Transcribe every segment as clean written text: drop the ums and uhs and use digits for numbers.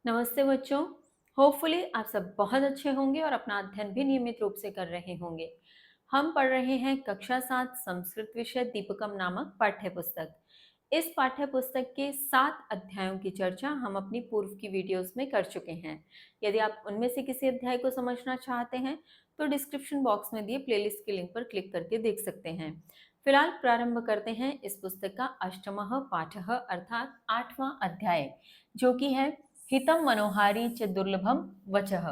नमस्ते बच्चों। होपफुली आप सब बहुत अच्छे होंगे और अपना अध्ययन भी नियमित रूप से कर रहे होंगे। हम पढ़ रहे हैं कक्षा 7 संस्कृत विषय दीपकम नामक पाठ्य पुस्तक। इस पाठ्य पुस्तक के 7 अध्यायों की चर्चा हम अपनी पूर्व की वीडियोस में कर चुके हैं। यदि आप उनमें से किसी अध्याय को समझना चाहते हैं तो डिस्क्रिप्शन बॉक्स में दिए प्लेलिस्ट के लिंक पर क्लिक करके देख सकते हैं। फिलहाल प्रारंभ करते हैं इस पुस्तक का अष्टमः पाठः अर्थात 8वां अध्याय, जो कि है हितम मनोहारी च दुर्लभम वचः।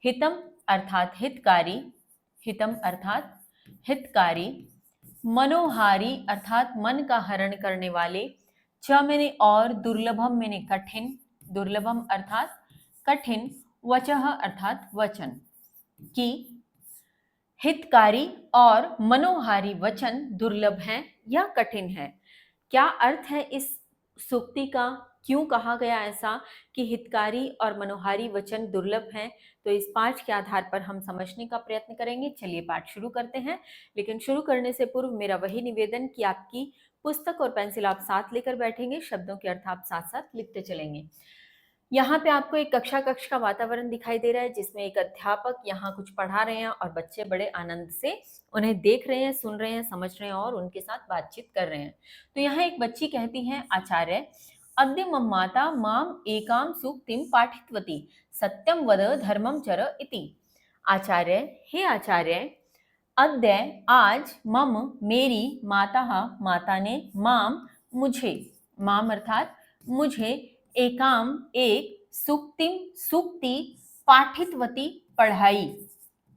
हितम अर्थात हितकारी, हितम अर्थात हितकारी, मनोहारी अर्थात मन का हरण करने वाले, च मैंने और, दुर्लभम मैंने कठिन, दुर्लभम अर्थात कठिन, वचः अर्थात वचन। कि हितकारी और मनोहारी वचन दुर्लभ हैं या कठिन है। क्या अर्थ है इस सूक्ति का? क्यों कहा गया ऐसा कि हितकारी और मनोहारी वचन दुर्लभ हैं? तो इस पाठ के आधार पर हम समझने का प्रयत्न करेंगे। चलिए पाठ शुरू करते हैं। लेकिन शुरू करने से पूर्व मेरा वही निवेदन कि आपकी पुस्तक और पेंसिल आप साथ लेकर बैठेंगे, शब्दों के अर्थ आप साथ साथ लिखते चलेंगे। यहाँ पे आपको एक कक्ष का वातावरण दिखाई दे रहा है, जिसमें एक अध्यापक यहाँ कुछ पढ़ा रहे हैं और बच्चे बड़े आनंद से उन्हें देख रहे हैं, सुन रहे हैं, समझ रहे हैं और उनके साथ बातचीत कर रहे हैं। तो यहाँ एक बच्ची कहती है, आचार्य अद्य मम माता माम एकाम सूक्तिम पाठितवती सत्यम वद धर्मम चर इति। आचार्य, हे आचार्य, अद्य आज, मम मेरी, माता माता ने, माम मुझे, माम अर्थात मुझे, एकाम एक, सूक्तिम सूक्ति, पाठितवती पढ़ाई,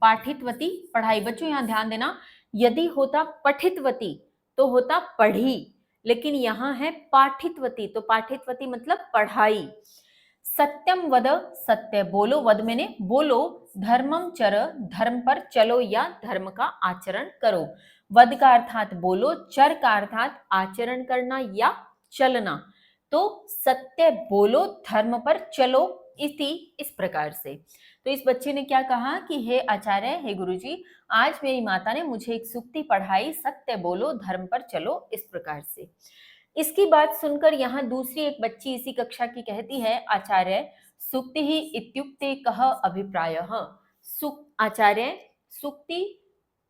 पाठितवती पढ़ाई। बच्चों यहाँ ध्यान देना, यदि होता पठितवती तो होता पढ़ी, लेकिन यहाँ है पाठितवती, तो पाठितवती मतलब पढ़ाई। सत्यम वद सत्य बोलो, वद मैंने बोलो, धर्मम चर धर्म पर चलो या धर्म का आचरण करो। वद का अर्थात बोलो, चर का अर्थात आचरण करना या चलना। तो सत्य बोलो, धर्म पर चलो, इस प्रकार से। तो इस बच्चे ने क्या कहा कि हे आचार्य, हे गुरुजी, आज मेरी माता ने मुझे एक सूक्ति पढ़ाई, सत्य बोलो, धर्म पर चलो, इस प्रकार से। इसकी बात सुनकर यहाँ दूसरी एक बच्ची इसी कक्षा की कहती है, आचार्य सूक्ति ही इत्युक्ते कह अभिप्रायः। आचार्य, सूक्ति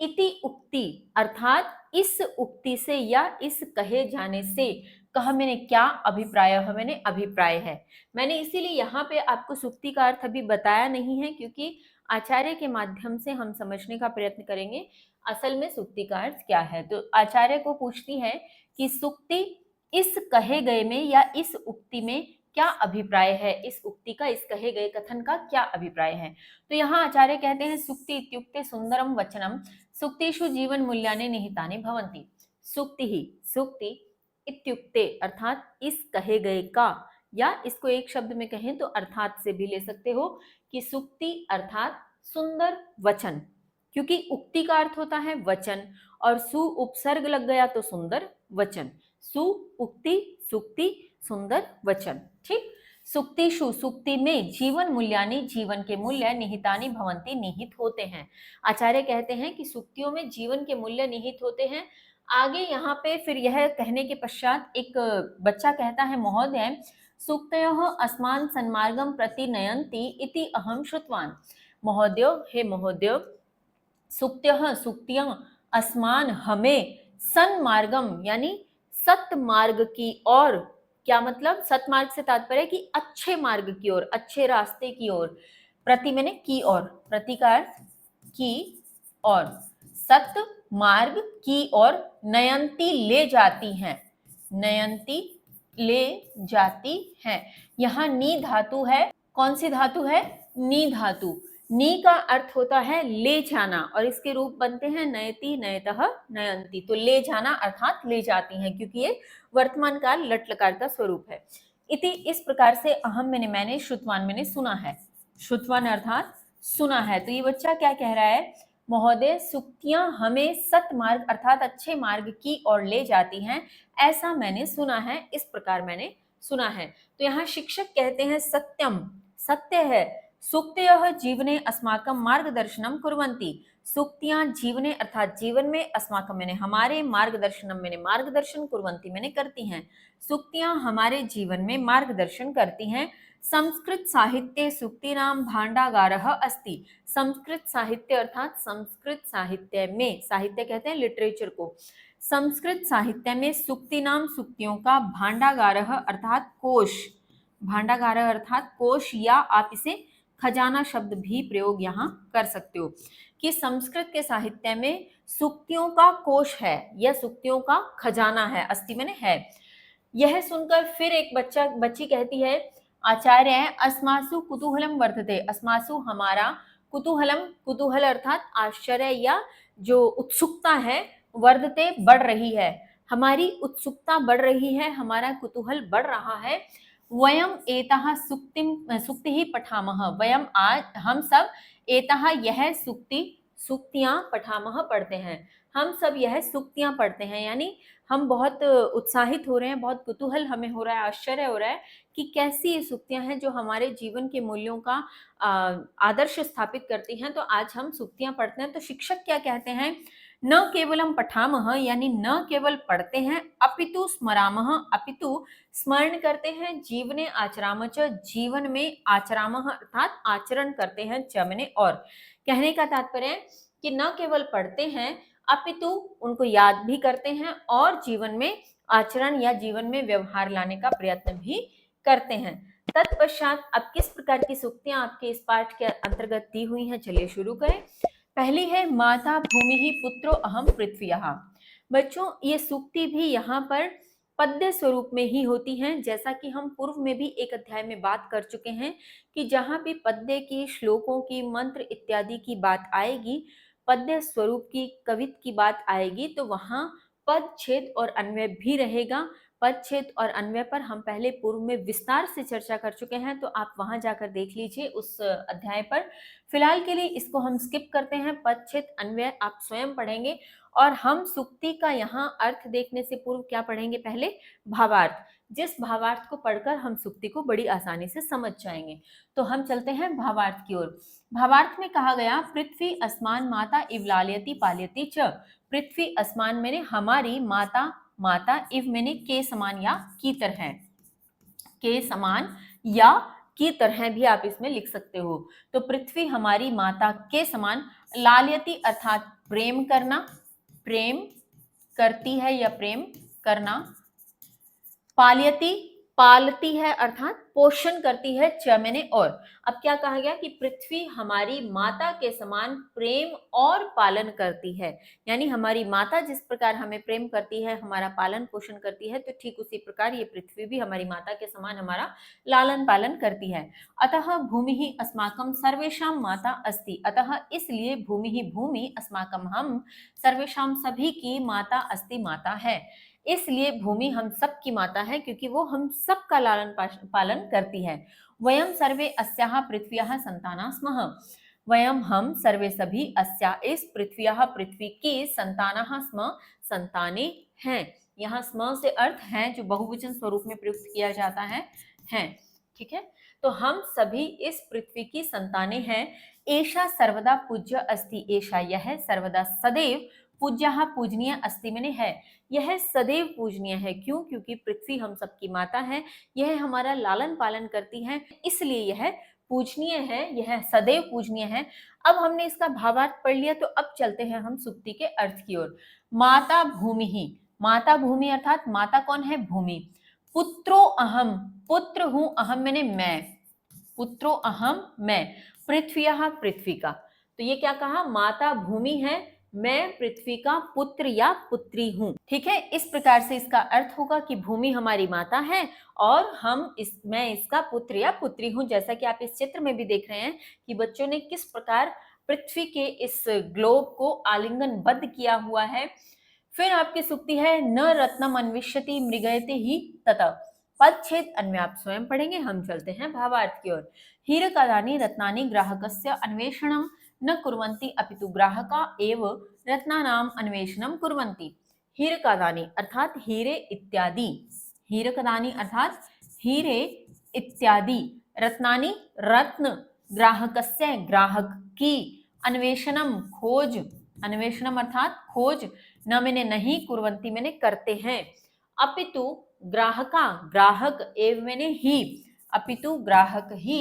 इति उक्ति अर्थात इस उक्ति से या इस कहे जाने से, कहा मैंने क्या, अभिप्राय है मैंने अभिप्राय है। मैंने इसीलिए यहाँ पे आपको सूक्ति का अर्थ अभी बताया नहीं है, क्योंकि आचार्य के माध्यम से हम समझने का प्रयत्न करेंगे असल में सूक्ति का अर्थ क्या है। तो आचार्य को पूछती है कि सूक्ति इस कहे गए में या इस उक्ति में क्या अभिप्राय है, इस उक्ति का, इस कहे गए कथन का क्या अभिप्राय है। तो यहाँ आचार्य कहते हैं, सूक्ति इत्युक्ते सुंदरम वचनम सूक्तिषु जीवन मूल्यानि निहितानि भवन्ति। सूक्ति ही, सूक्ति इत्युक्ते अर्थात इस कहे गए का, या इसको एक शब्द में कहें तो अर्थात से भी ले सकते हो कि सूक्ति अर्थात सुंदर वचन, क्योंकि उक्ति का अर्थ होता है वचन और सु उपसर्ग लग गया तो सुंदर वचन। सु उक्ति, सुक्ति, सुंदर वचन। ठीक। सुक्तिषु सूक्ति में जीवन मूल्यानि जीवन के मूल्य निहितानि भवन्ति निहित होते हैं। आचार्य कहते हैं कि सूक्तियों में जीवन के मूल्य निहित होते हैं। आगे यहाँ पे फिर यह कहने के पश्चात एक बच्चा कहता है, महोदय सूक्तयः अस्मान् सन्मार्गं प्रति नयन्ति इति अहं श्रुतवान्। महोदय, हे महोदय, सूक्तयः सूक्तियां, अस्मान हमें, सन्मार्गम यानी सतमार्ग की ओर। क्या मतलब? सतमार्ग से तात्पर्य कि अच्छे मार्ग की ओर, अच्छे रास्ते की ओर। प्रति मैंने की ओर, प्रति का अर्थ की ओर, सत मार्ग की ओर, नयंती ले जाती हैं, नयंती ले जाती हैं। यहाँ नी धातु है। कौन सी धातु है? नी धातु। नी का अर्थ होता है ले जाना और इसके रूप बनते हैं नयति, नयतः, नयंती। तो ले जाना अर्थात ले जाती हैं, क्योंकि ये वर्तमान काल लट लकार का स्वरूप है। इति इस प्रकार से, अहम मैंने, श्रुतवान मैंने सुना है, श्रुतवान अर्थात सुना है। तो ये बच्चा क्या कह रहा है? महोदय सूक्तियां हमें सतमार्ग अर्थात अच्छे मार्ग की ओर ले जाती हैं, ऐसा मैंने सुना है, इस प्रकार मैंने सुना है। तो यहाँ शिक्षक कहते हैं सत्यम, सत्य है, सूक्तयः जीवने अस्माकं मार्गदर्शनं कुर्वन्ति। सुक्तियां जीवने अर्थात जीवन में, अस्माकं मैंने हमारे, मार्गदर्शनम मैंने मार्गदर्शन, कुर्वन्ति मैंने करती हैं। सुक्तियां हमारे जीवन में मार्गदर्शन करती हैं। संस्कृत साहित्ये सुक्तीनां भांडागारः अस्ति। संस्कृत साहित्य अर्थात संस्कृत साहित्य में, साहित्य कहते हैं लिटरेचर को, संस्कृत साहित्य में सुक्तीनाम सुक्तियों का भांडागारः अर्थात कोश, भांडागारः अर्थात कोश, या आप इसे खजाना शब्द भी प्रयोग यहाँ कर सकते हो कि संस्कृत के साहित्य में सुक्तियों का कोश है या सुक्तियों का खजाना है, अस्ति मैंने है। यह सुनकर फिर एक बच्ची कहती है, आचार्य है, अस्मासु कुतूहलम वर्धते। अस्मासु हमारा, कुतूहलम, कुतूहल अर्थात आश्चर्य या जो उत्सुकता है, वर्धते बढ़ रही है, हमारी उत्सुकता बढ़ रही है, हमारा कुतूहल बढ़ रहा है। वयम एतः सुक्ति पठामः। वयम आज हम सब एतः यह सुक्तियां पठामः पढ़ते हैं, हम सब यह सुक्तियां पढ़ते हैं, यानी हम बहुत उत्साहित हो रहे हैं, बहुत कुतूहल हमें हो रहा है, आश्चर्य हो रहा है कि कैसी ये सुक्तियां हैं जो हमारे जीवन के मूल्यों का आदर्श स्थापित करती हैं। तो आज हम सुक्तियां पढ़ते हैं। तो शिक्षक क्या कहते हैं, न केवलम पठामः, यानी न केवल पढ़ते हैं, अपितु स्मरामः, अपितु स्मरण करते हैं, जीवने आचरामः च, जीवन में आचरामः अर्थात आचरण करते हैं, च मैंने और। कहने का तात्पर्य है कि न केवल पढ़ते हैं अपितु उनको याद भी करते हैं और जीवन में आचरण या जीवन में व्यवहार लाने का प्रयत्न भी करते हैं। तत्पश्चात अब किस प्रकार की सूक्तियां आपके इस पाठ के अंतर्गत दी हुई हैं, चलिए शुरू करें। पहली है माता भूमि ही पुत्रो अहम पृथ्व्यः। बच्चों ये सूक्ति भी यहाँ पर पद्य स्वरूप में ही होती हैं, जैसा कि हम पूर्व में भी एक अध्याय में बात कर चुके हैं कि जहाँ भी पद्य की, श्लोकों की, मंत्र इत्यादि की बात आएगी, पद्य स्वरूप की, कवित की बात आएगी, तो वहाँ पद, छेद और अन्वय भी रहेगा। पद, छेद और अन्वय पर हम पहले पूर्व में विस्तार से चर्चा कर चुके हैं, तो आप वहां जाकर देख लीजिए उस अध्याय पर। फिलहाल के लिए इसको हम स्किप करते हैं, पद, छेद, अन्वय आप स्वयं पढ़ेंगे और हम सुक्ति का यहाँ अर्थ देखने से पूर्व क्या पढ़ेंगे, पहले भावार्थ, जिस भावार्थ को पढ़कर हम सुक्ति को बड़ी आसानी से समझ जाएंगे। तो हम चलते हैं भावार्थ की ओर। भावार्थ में कहा गया, पृथ्वी अस्मान माता इव लालयति पालयति च। पृथ्वी अस्मान मैंने हमारी, माता, माता, इव मैंने के समान या की तरह, के समान या की तरह भी आप इसमें लिख सकते हो। तो पृथ्वी हमारी माता के समान, लालयति अर्थात प्रेम करना, प्रेम करती है या प्रेम करना, पालयति पालती है अर्थात पोषण करती है, च मैंने और। अब क्या कहा गया कि पृथ्वी हमारी माता के समान प्रेम और पालन करती है, यानी हमारी माता जिस प्रकार हमें प्रेम करती है, हमारा पालन पोषण करती है, तो ठीक उसी प्रकार ये पृथ्वी भी हमारी माता के समान हमारा लालन पालन करती है। अतः भूमि ही अस्माकं सर्वेषां माता अस्ति। अतः इसलिए भूमि ही, भूमि अस्माकं हम, सर्वेषां सभी की, माता अस्ति माता है। इसलिए भूमि हम सब की माता है क्योंकि वो हम सब का लालन पालन करती है। वयम सर्वे अस्याः पृथ्व्याः संताना स्मः। वयम हम सर्वे सभी अस्या इस पृथ्व्याः पृथ्वी की, संतानाः स्म संताने हैं। यहाँ स्म से अर्थ है जो बहुवचन स्वरूप में प्रयुक्त किया जाता है, ठीक है। तो हम सभी इस पृथ्वी की संतानें हैं। एषा सर्वदा पूज्य अस्ति। एषा यह, सर्वदा सदैव, पूज्यः पूजनीय, अस्ति मैंने है, यह सदैव पूजनीय है। क्यों? क्योंकि पृथ्वी हम सबकी माता है, यह हमारा लालन पालन करती है, इसलिए यह पूजनीय है, यह सदैव पूजनीय है। अब हमने इसका भावार्थ पढ़ लिया, तो अब चलते हैं हम सुक्ति के अर्थ की ओर। माता भूमि ही, माता भूमि अर्थात माता कौन है? भूमि। पुत्रो अहम, पुत्र हूं, अहम मैंने मैं, पुत्रो अहम मैं, पृथ्व्याः पृथ्वी का। तो ये क्या कहा? माता भूमि है, मैं पृथ्वी का पुत्र या पुत्री हूं, ठीक है। इस प्रकार से इसका अर्थ होगा कि भूमि हमारी माता है और मैं इसका पुत्र या पुत्री हूं। जैसा कि आप इस चित्र में भी देख रहे हैं कि बच्चों ने किस प्रकार पृथ्वी के इस ग्लोब को आलिंगनबद्ध किया हुआ है। फिर आपकी सुक्ति है, न रत्नम अन्विष्यति मृगयते ही ततः। पद, छेद, अन्वय आप स्वयं पढ़ेंगे। हम चलते हैं भावार्थ की ओर। हीरकानि रत्नानि ग्राहकस्य अन्वेषणं न कुर्वन्ति अपितु ग्राहका एव रत्नानाम अन्वेषणम कुर्वन्ति। हीरकानि अर्थात हीरे इत्यादि, हीरकानि अर्थात हीरे इत्यादि, रत्नानि रत्न, ग्राहकस्य ग्राहक की, अन्वेषणम खोज, अन्वेषणम अर्थात खोज, न मैंने नहीं, कुर्वन्ति मैंने करते हैं, अपितु ग्राहका, ग्राहक एव मैंने ही, अपितु ग्राहक ही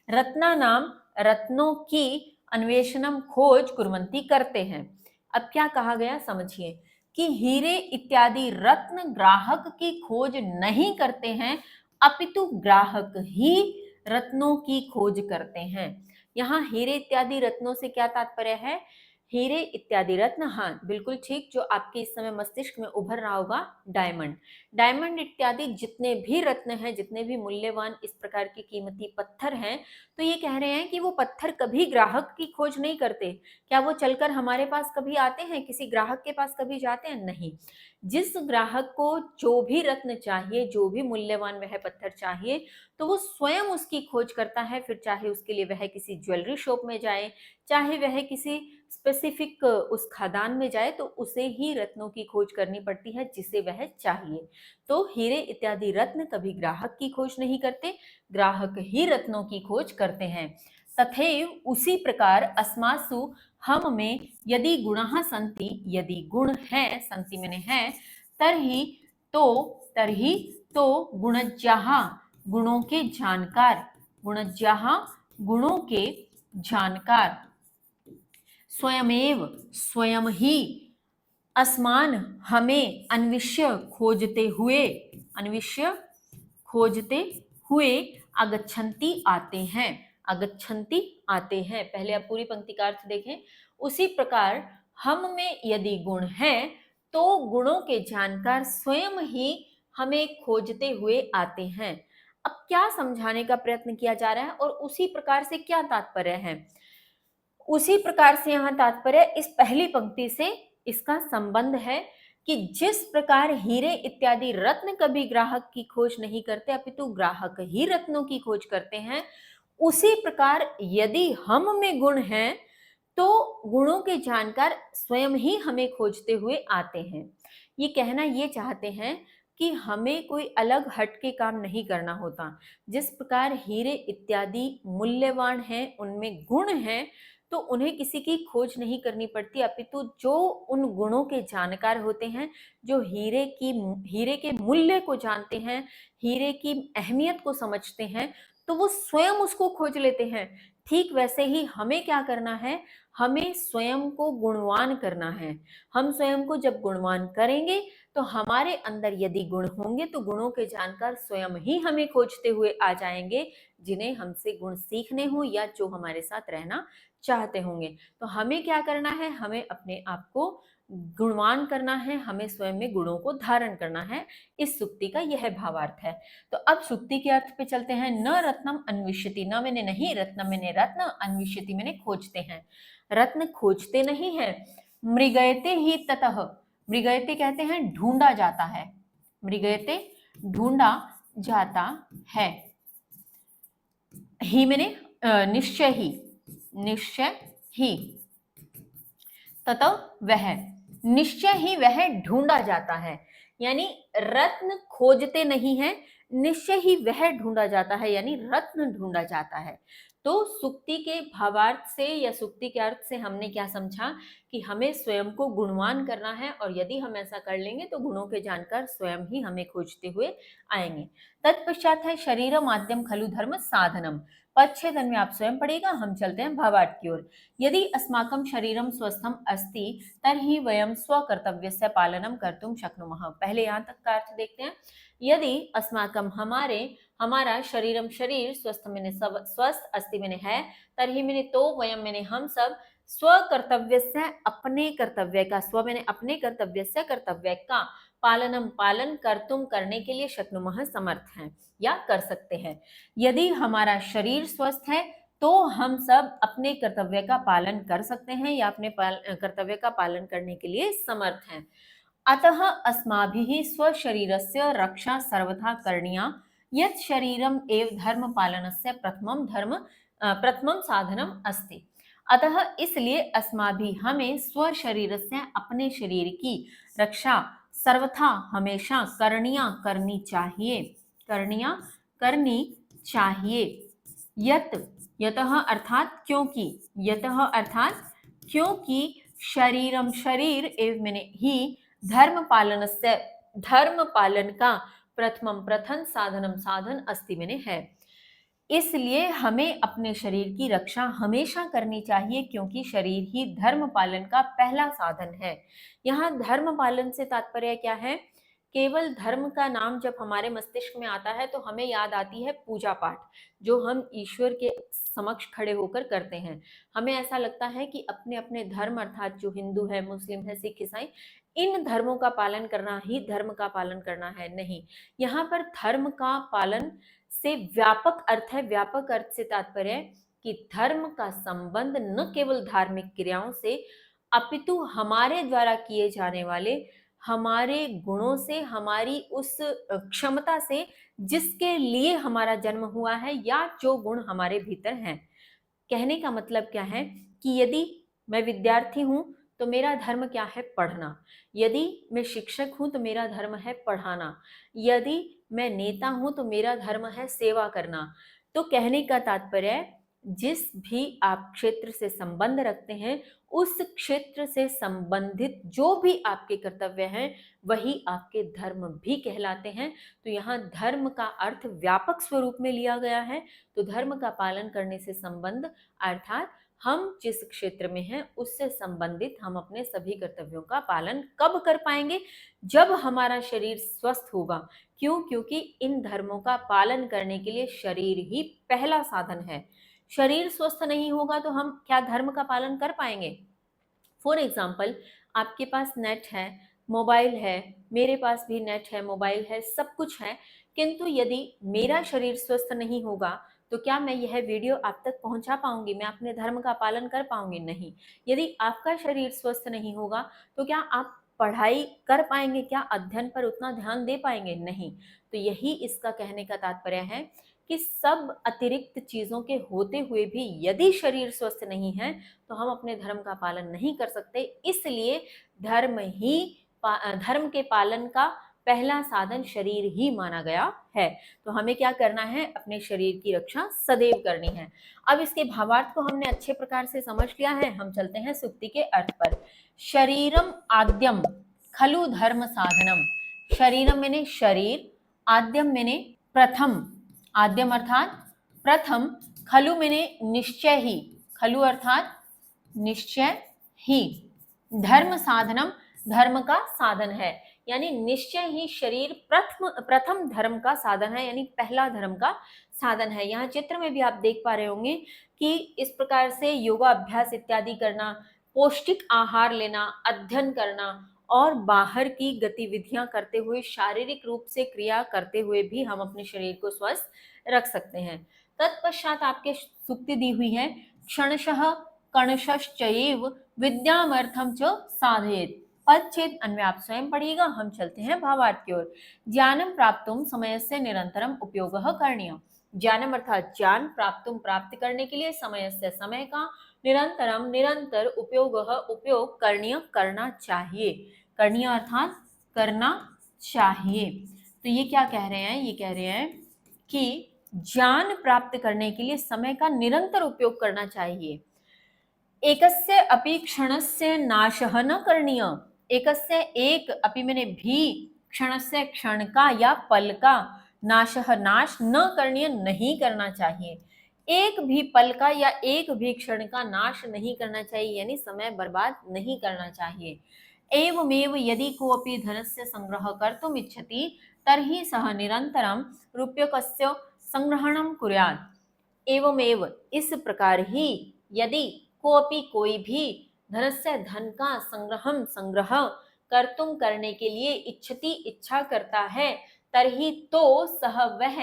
रत्नानाम, रत्नों की अन्वेषणम खोज कुर्वन्ति करते हैं। अब क्या कहा गया समझिए कि हीरे इत्यादि रत्न ग्राहक की खोज नहीं करते हैं, अपितु ग्राहक ही रत्नों की खोज करते हैं। यहाँ हीरे इत्यादि रत्नों से क्या तात्पर्य है? हीरे इत्यादि रत्न, हाँ बिल्कुल ठीक, जो आपके इस समय मस्तिष्क में उभर रहा होगा, डायमंड, डायमंड इत्यादि जितने भी रत्न हैं, जितने भी मूल्यवान इस प्रकार के कीमती पत्थर हैं, तो ये कह रहे हैं कि वो पत्थर कभी ग्राहक की खोज नहीं करते। क्या वो चलकर हमारे पास कभी आते हैं, किसी ग्राहक के पास कभी जाते हैं? नहीं। जिस ग्राहक को जो भी रत्न चाहिए, जो भी मूल्यवान वह पत्थर चाहिए, तो वो स्वयं उसकी खोज करता है, फिर चाहे उसके लिए वह किसी ज्वेलरी शॉप में जाए, चाहे वह किसी स्पेसिफिक उस खदान में जाए, तो उसे ही रत्नों की खोज करनी पड़ती है जिसे वह चाहिए। तो हीरे इत्यादि रत्न कभी ग्राहक की खोज नहीं करते, ग्राहक ही रत्नों की खोज करते हैं। तथैव उसी प्रकार अस्मासु हम में यदि गुणः सन्ति, यदि गुण है, सन्ति मैंने है, तरही तो गुणज्ञाः, गुणों के जानकार, गुणज्ञाः गुणों के जानकार, स्वयमेव स्वयं ही, अस्मान हमें, अन्विष्य खोजते हुए, अन्विष्य खोजते हुए, अगच्छन्ति आते हैं, अगच्छन्ति आते हैं। पहले आप पूरी पंक्ति का अर्थ देखें। उसी प्रकार हम में यदि गुण है तो गुणों के जानकार स्वयं ही हमें खोजते हुए आते हैं। अब क्या समझाने का प्रयत्न किया जा रहा है और उसी प्रकार से क्या तात्पर्य है? उसी प्रकार से यहाँ तात्पर्य इस पहली पंक्ति से इसका संबंध है कि जिस प्रकार हीरे इत्यादि रत्न कभी ग्राहक की खोज नहीं करते, अपितु ग्राहक ही रत्नों की खोज करते हैं, उसी प्रकार यदि हम में गुण हैं तो गुणों के जानकार स्वयं ही हमें खोजते हुए आते हैं। ये कहना ये चाहते हैं कि हमें कोई अलग हट के काम नहीं करना होता। जिस प्रकार हीरे इत्यादि मूल्यवान हैं, उनमें गुण हैं, तो उन्हें किसी की खोज नहीं करनी पड़ती, अपितु जो उन गुणों के जानकार होते हैं, जो हीरे के मूल्य को जानते हैं, हीरे की अहमियत को समझते हैं, तो वो स्वयं उसको खोज लेते हैं। ठीक वैसे ही हमें क्या करना है? हमें स्वयं को गुणवान करना है। हम स्वयं को जब गुणवान करेंगे तो हमारे अंदर यदि गुण होंगे तो गुणों के जानकार स्वयं ही हमें खोजते हुए आ जाएंगे, जिन्हें हमसे गुण सीखने हो या जो हमारे साथ रहना चाहते होंगे। तो हमें क्या करना है? हमें अपने आप को गुणवान करना है, हमें स्वयं में गुणों को धारण करना है। इस सुक्ति का यह भावार्थ है। तो अब सुक्ति के अर्थ पे चलते हैं। न रत्नम अन्विष्यति, न मैंने नहीं, रत्नम मैंने रत्न, अन्विष्यति मैंने खोजते हैं। रत्न खोजते नहीं है। मृगयते ही ततः, मृगयते कहते हैं ढूंढा जाता है, मृगयते ढूंढा जाता है। ही मैंने निश्चय ही, निश्चय ही, ततः वह, निश्चय ही वह ढूंढा जाता है, यानी रत्न खोजते नहीं है, निश्चय ही वह ढूंढा जाता है, यानी रत्न ढूंढा जाता है। तो सुक्ति के भावार्थ से या सुक्ति के अर्थ से हमने क्या समझा कि हमें स्वयं को गुणवान करना है, और यदि हम ऐसा कर लेंगे तो गुणों के जानकार स्वयं ही हमें खोजते हुए आएंगे। तत्पश्चात है शरीर माध्यम खलु धर्म साधनम। पदच्छेदन में आप स्वयं पढ़ेगा, हम चलते हैं भावार्थ की ओर। यदि अस्माकं शरीरम स्वस्थम अस्ति तर्हि वयं स्वकर्तव्यस्य पालनं कर्तुं शक्नुमः। पहले यहाँ तक का अर्थ देखते हैं। यदि अस्माकं हमारा शरीरम शरीर स्वस्थ मैंने स्वस्थ, अस्ति मैंने है, तर्हि मैंने तो, वयम मैंने हम सब, स्वकर्तव्यस्य अपने कर्तव्य का, स्व मैंने अपने कर्तव्यस्य कर्तव्य का, पालनम पालन, कर्तुम करने के लिए, शक्नुमः समर्थ हैं या कर सकते हैं। यदि हमारा शरीर स्वस्थ है तो हम सब अपने कर्तव्य का पालन कर सकते हैं या अपने कर्तव्य का पालन करने के लिए समर्थ हैं। अतः अस्माभिः स्वशरीरस्य रक्षा सर्वथा करणीया, यत् शरीरम एव धर्म पालनस्य प्रथमम साधनम अस्ति। अतः इसलिए अस्माभि हमें स्वशरीरस्य अपने शरीर की रक्षा सर्वथा हमेशा करणीया करनी चाहिए, करणीया करनी चाहिए, यत् यतः अर्थात क्योंकि, यतः अर्थात क्योंकि शरीरम शरीर एव मैंने ही धर्म पालनस्य, धर्म पालन का प्रथमम प्रथम साधनम साधन अस्ति मैंने है। इसलिए हमें अपने शरीर की रक्षा हमेशा करनी चाहिए क्योंकि शरीर ही धर्म पालन का पहला साधन है। यहाँ धर्म पालन से तात्पर्य क्या है? केवल धर्म का नाम जब हमारे मस्तिष्क में आता है तो हमें याद आती है पूजा पाठ, जो हम ईश्वर के समक्ष खड़े होकर करते हैं। हमें ऐसा लगता है कि अपने अपने धर्म, अर्थात जो हिंदू है, मुस्लिम है, सिख, ईसाई, इन धर्मों का पालन करना ही धर्म का पालन करना है। नहीं, यहाँ पर धर्म का पालन से व्यापक अर्थ है। व्यापक अर्थ से तात्पर्य है कि धर्म का संबंध न केवल धार्मिक क्रियाओं से, अपितु हमारे द्वारा किए जाने वाले हमारे गुणों से, हमारी उस क्षमता से जिसके लिए हमारा जन्म हुआ है या जो गुण हमारे भीतर हैं। कहने का मतलब क्या है कि यदि मैं विद्यार्थी हूं तो मेरा धर्म क्या है? पढ़ना। यदि मैं शिक्षक हूं तो मेरा धर्म है पढ़ाना। यदि मैं नेता हूं तो मेरा धर्म है सेवा करना। तो कहने का तात्पर्य है, जिस भी आप क्षेत्र से संबंध रखते हैं, उस क्षेत्र से संबंधित जो भी आपके कर्तव्य हैं, वही आपके धर्म भी कहलाते हैं। तो यहाँ धर्म का अर्थ व्यापक स्वरूप में लिया गया है। तो धर्म का पालन करने से संबंध, अर्थात हम जिस क्षेत्र में हैं उससे संबंधित हम अपने सभी कर्तव्यों का पालन कब कर पाएंगे? जब हमारा शरीर स्वस्थ होगा। क्यों? क्योंकि इन धर्मों का पालन करने के लिए शरीर ही पहला साधन है। शरीर स्वस्थ नहीं होगा तो हम क्या धर्म का पालन कर पाएंगे? फॉर एग्जाम्पल, आपके पास नेट है, मोबाइल है, मेरे पास भी नेट है, मोबाइल है, सब कुछ है, किंतु यदि मेरा शरीर स्वस्थ नहीं होगा तो क्या मैं यह वीडियो आप तक पहुंचा पाऊंगी? मैं अपने धर्म का पालन कर पाऊंगी? नहीं। यदि आपका शरीर स्वस्थ नहीं होगा तो क्या आप पढ़ाई कर पाएंगे? क्या अध्ययन पर उतना ध्यान दे पाएंगे? नहीं। तो यही इसका कहने का तात्पर्य है कि सब अतिरिक्त चीजों के होते हुए भी यदि शरीर स्वस्थ नहीं है तो हम अपने धर्म का पालन नहीं कर सकते। इसलिए धर्म ही धर्म के पालन का पहला साधन शरीर ही माना गया है। तो हमें क्या करना है? अपने शरीर की रक्षा सदैव करनी है। अब इसके भावार्थ को हमने अच्छे प्रकार से समझ लिया है। हम चलते हैं सूक्ति के अर्थ पर। शरीरम आद्यम खलु धर्म साधनम। शरीरम मैंने शरीर, आद्यम मैंने प्रथम, आद्यम अर्थात प्रथम, खलु मैंने निश्चय ही, खलु अर्थात निश्चय ही, धर्म साधनम धर्म का साधन है। यानी निश्चय ही शरीर प्रथम धर्म का साधन है, यानी पहला धर्म का साधन है। यहाँ चित्र में भी आप देख पा रहे होंगे कि इस प्रकार से योगा अभ्यास इत्यादि करना, पौष्टिक आहार लेना, अध्ययन करना और बाहर की गतिविधियां करते हुए, शारीरिक रूप से क्रिया करते हुए भी हम अपने शरीर को स्वस्थ रख सकते हैं। तत्पश्चात आपके सूक्ति दी हुई है, क्षणशः कणशश्चैव विद्यामर्थम च साधयेत्। पदच्छेद अन्वय आप स्वयं पढ़िएगा। हम चलते हैं भावार्थ की ओर। ज्ञानम प्राप्तुम समयस्य निरंतरम उपयोगः करणीयः। ज्ञानम अर्थात ज्ञान, प्राप्तुम प्राप्त करने के लिए, समयस्य समय का, निरंतरम निरंतर, उपयोगः उपयोग, करणीय करना चाहिए। करणीय अर्थात करना चाहिए। तो ये क्या कह रहे हैं? ये कह रहे हैं कि ज्ञान प्राप्त करने के लिए समय का निरंतर उपयोग करना चाहिए। एकस्य अपि क्षणस्य नाशः न करणीय। एकस्य एक, अपि मैंने भी, क्षणस्य क्षण का या पल का, नाशः नाश, न करणीय नहीं करना चाहिए। एक भी पल का या एक भी क्षण का नाश नहीं करना चाहिए, यानी समय बर्बाद नहीं करना चाहिए। एवमेव यदि कोऽपि धनस्य संग्रह कर्तुम् इच्छति तर्हि सः निरन्तरं रूप्यकस्य संग्रहणं कुर्यात्। एवमेव इस प्रकार ही, यदि कोऽपि कोई भी धनस्य धन का संग्रह कर्तुम करने के लिए इच्छति इच्छा करता है, तरही तो सह वह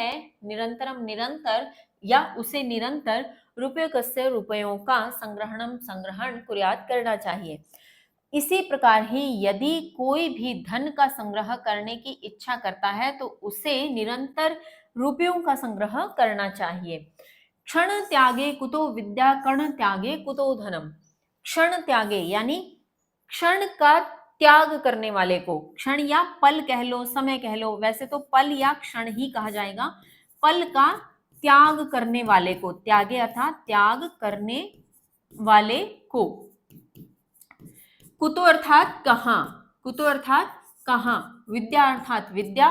निरंतरम निरंतर या उसे निरंतर रूप्यकस्य रुपयों का संग्रहण कुर्यात करना चाहिए। इसी प्रकार ही यदि कोई भी धन का संग्रह करने की इच्छा करता है तो उसे निरंतर रुपयों का संग्रह करना चाहिए। क्षण त्यागे कुतो विद्या, कर्ण त्यागे कुतो धनम। क्षण त्यागे यानी क्षण का त्याग करने वाले को, क्षण या पल कह लो, समय कह लो, वैसे तो पल या क्षण ही कहा जाएगा। पल का त्याग करने वाले को, त्यागे अर्थात त्याग करने वाले को। कुतो अर्थात कहां, कुतो अर्थात कहां, विद्या अर्थात विद्या,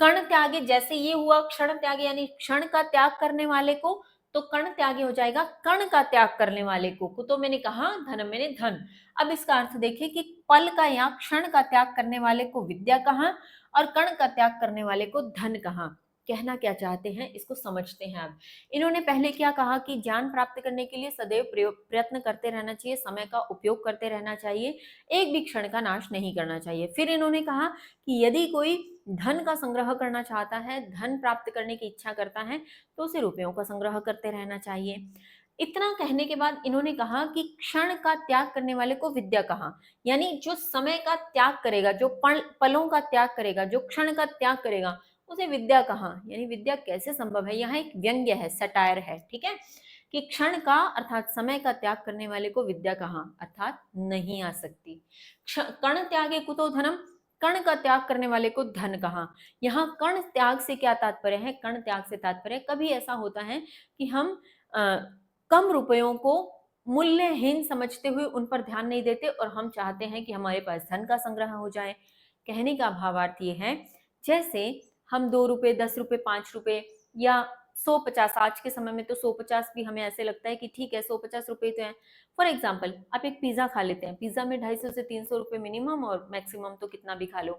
कण त्यागे, जैसे ये हुआ क्षण त्यागे यानी क्षण का त्याग करने वाले को, तो कण त्यागे हो जाएगा कण का त्याग करने वाले को। कुतो मैंने कहा, धन मैंने धन। अब इसका अर्थ देखिए कि पल का या क्षण का त्याग करने वाले को विद्या कहा और कण का त्याग करने वाले को धन कहा। कहना क्या चाहते हैं इसको समझते हैं। अब इन्होंने पहले क्या कहा कि ज्ञान प्राप्त करने के लिए सदैव प्रयत्न करते रहना चाहिए, समय का उपयोग करते रहना चाहिए, एक भी क्षण का नाश नहीं करना चाहिए। फिर इन्होंने कहा कि यदि कोई धन का संग्रह करना चाहता है, धन प्राप्त करने की इच्छा करता है, तो उसे रुपयों का संग्रह करते रहना चाहिए। इतना कहने के बाद इन्होंने कहा कि क्षण का त्याग करने वाले को विद्या कहा, यानी जो समय का त्याग करेगा, जो पलों का त्याग करेगा, जो क्षण का त्याग करेगा, उसे विद्या कहा। यानी विद्या कैसे संभव है, यहाँ एक व्यंग्य है, सटायर है, ठीक है, कि क्षण का अर्थात समय का त्याग करने वाले को विद्या कहा, अर्थात नहीं आ सकती। कण त्यागे कुतो धनम, कण का त्याग करने वाले को धन कहा। यहाँ कण त्याग से क्या तात्पर्य है, कण त्याग से तात्पर्य, कभी ऐसा होता है कि हम कम रुपयों को मूल्यहीन समझते हुए उन पर ध्यान नहीं देते और हम चाहते हैं कि हमारे पास धन का संग्रह हो जाए। कहने का भावार्थ ये है, जैसे हम 2 रुपए, 10 रुपए, 5 रुपए या 150, आज के समय में तो 150 भी हमें ऐसे लगता है कि ठीक है 150 रुपए तो है। फॉर एग्जाम्पल आप एक पिज्जा खा लेते हैं, पिज्जा में 250 से 300 रुपए मिनिमम और मैक्सिमम तो कितना भी खा लो,